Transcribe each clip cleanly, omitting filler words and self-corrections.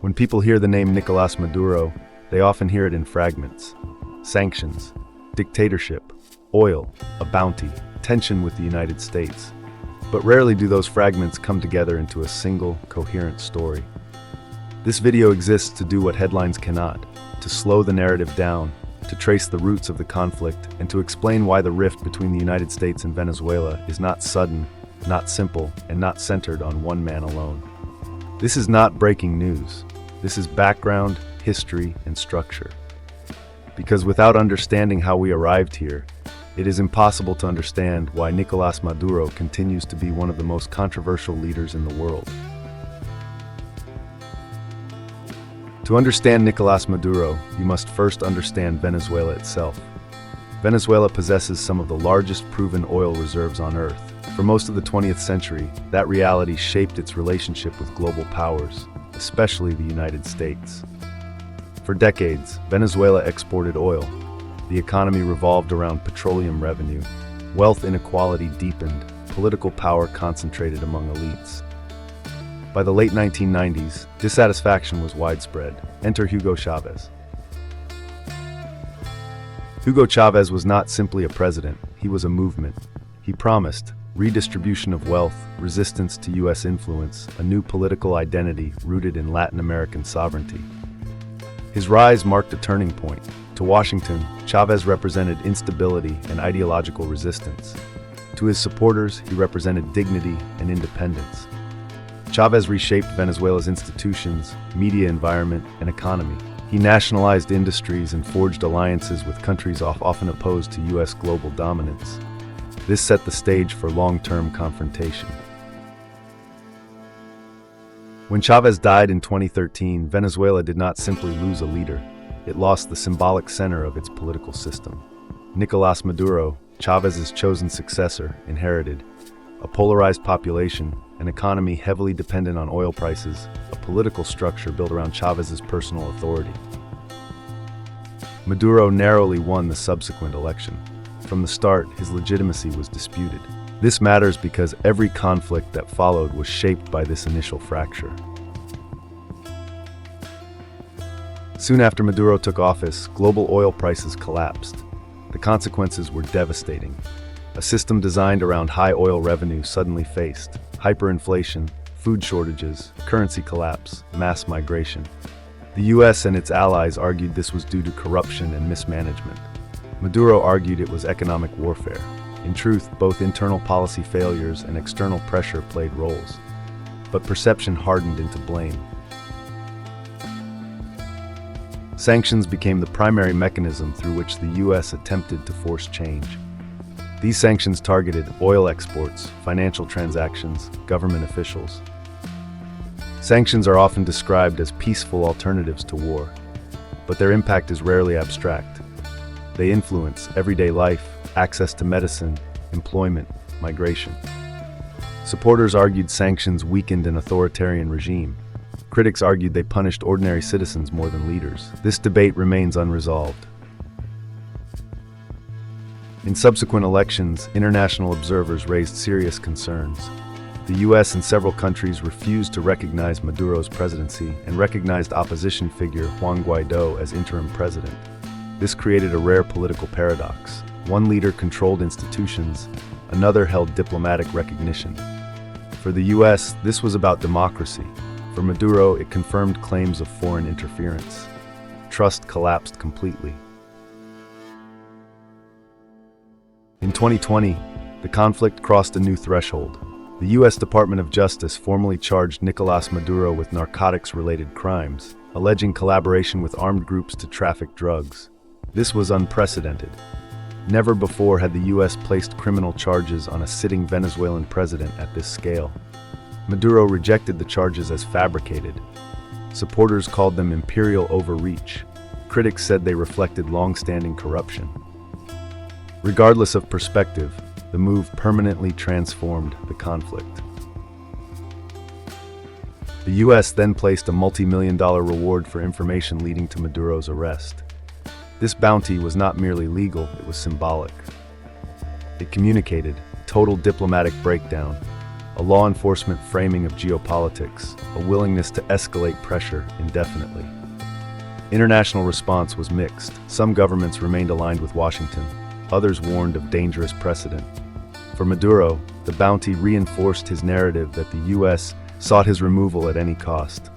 When people hear the name Nicolás Maduro, they often hear it in fragments. Sanctions, dictatorship, oil, a bounty, tension with the United States. But rarely do those fragments come together into a single, coherent story. This video exists to do what headlines cannot, to slow the narrative down, to trace the roots of the conflict, and to explain why the rift between the United States and Venezuela is not sudden, not simple, and not centered on one man alone. This is not breaking news. This is background, history, and structure. Because without understanding how we arrived here, it is impossible to understand why Nicolás Maduro continues to be one of the most controversial leaders in the world. To understand Nicolás Maduro, you must first understand Venezuela itself. Venezuela possesses some of the largest proven oil reserves on Earth. For most of the 20th century, that reality shaped its relationship with global powers, especially the United States. For decades, Venezuela exported oil. The economy revolved around petroleum revenue. Wealth inequality deepened. Political power concentrated among elites. By the late 1990s, dissatisfaction was widespread. Enter Hugo Chavez. Hugo Chavez was not simply a president, he was a movement. He promised redistribution of wealth, resistance to U.S. influence, a new political identity rooted in Latin American sovereignty. His rise marked a turning point. To Washington, Chavez represented instability and ideological resistance. To his supporters, he represented dignity and independence. Chavez reshaped Venezuela's institutions, media environment, and economy. He nationalized industries and forged alliances with countries often opposed to U.S. global dominance. This set the stage for long-term confrontation. When Chavez died in 2013, Venezuela did not simply lose a leader. It lost the symbolic center of its political system. Nicolás Maduro, Chávez's chosen successor, inherited a polarized population, an economy heavily dependent on oil prices, a political structure built around Chávez's personal authority. Maduro narrowly won the subsequent election. From the start, his legitimacy was disputed. This matters because every conflict that followed was shaped by this initial fracture. Soon after Maduro took office, global oil prices collapsed. The consequences were devastating. A system designed around high oil revenue suddenly faced hyperinflation, food shortages, currency collapse, mass migration. The U.S. and its allies argued this was due to corruption and mismanagement. Maduro argued it was economic warfare. In truth, both internal policy failures and external pressure played roles. But perception hardened into blame. Sanctions became the primary mechanism through which the U.S. attempted to force change. These sanctions targeted oil exports, financial transactions, government officials. Sanctions are often described as peaceful alternatives to war, but their impact is rarely abstract. They influence everyday life, access to medicine, employment, migration. Supporters argued sanctions weakened an authoritarian regime. Critics argued they punished ordinary citizens more than leaders. This debate remains unresolved. In subsequent elections, international observers raised serious concerns. The U.S. and several countries refused to recognize Maduro's presidency and recognized opposition figure Juan Guaidó as interim president. This created a rare political paradox. One leader controlled institutions, another held diplomatic recognition. For the U.S., this was about democracy. For Maduro, it confirmed claims of foreign interference. Trust collapsed completely. In 2020, the conflict crossed a new threshold. The U.S. Department of Justice formally charged Nicolás Maduro with narcotics-related crimes, alleging collaboration with armed groups to traffic drugs. This was unprecedented. Never before had the U.S. placed criminal charges on a sitting Venezuelan president at this scale. Maduro rejected the charges as fabricated. Supporters called them imperial overreach. Critics said they reflected long-standing corruption. Regardless of perspective, the move permanently transformed the conflict. The U.S. then placed a multi-million-dollar reward for information leading to Maduro's arrest. This bounty was not merely legal, it was symbolic. It communicated total diplomatic breakdown. a law enforcement framing of geopolitics, a willingness to escalate pressure indefinitely. International response was mixed. Some governments remained aligned with Washington, others warned of dangerous precedent. For Maduro, the bounty reinforced his narrative that the U.S. sought his removal at any cost.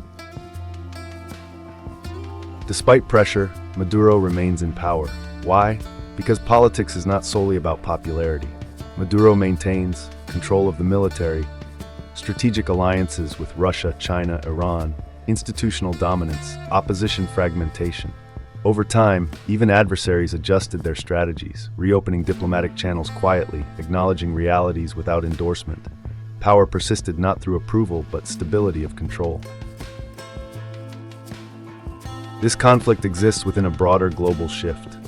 Despite pressure, Maduro remains in power. Why? Because politics is not solely about popularity. Maduro maintains control of the military, strategic alliances with Russia, China, Iran, institutional dominance, opposition fragmentation. Over time, even adversaries adjusted their strategies, reopening diplomatic channels quietly, acknowledging realities without endorsement. Power persisted not through approval, but stability of control. This conflict exists within a broader global shift.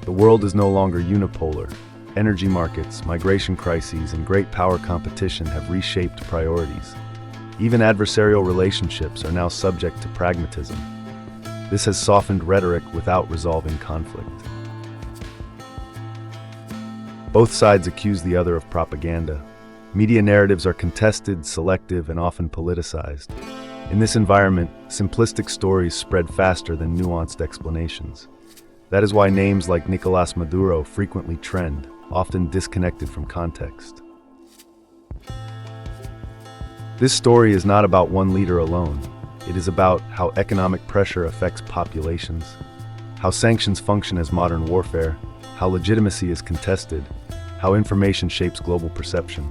The world is no longer unipolar. Energy markets, migration crises, and great power competition have reshaped priorities. Even adversarial relationships are now subject to pragmatism. This has softened rhetoric without resolving conflict. Both sides accuse the other of propaganda. Media narratives are contested, selective, and often politicized. In this environment, simplistic stories spread faster than nuanced explanations. That is why names like Nicolás Maduro frequently trend, often disconnected from context. This story is not about one leader alone. It is about how economic pressure affects populations, how sanctions function as modern warfare, how legitimacy is contested, how information shapes global perception.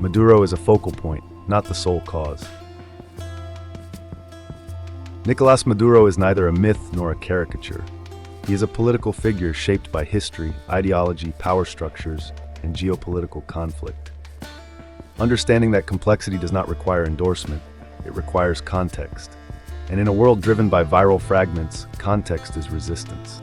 Maduro is a focal point, not the sole cause. Nicolás Maduro is neither a myth nor a caricature. He is a political figure shaped by history, ideology, power structures, and geopolitical conflict. Understanding that complexity does not require endorsement, it requires context. And in a world driven by viral fragments, context is resistance.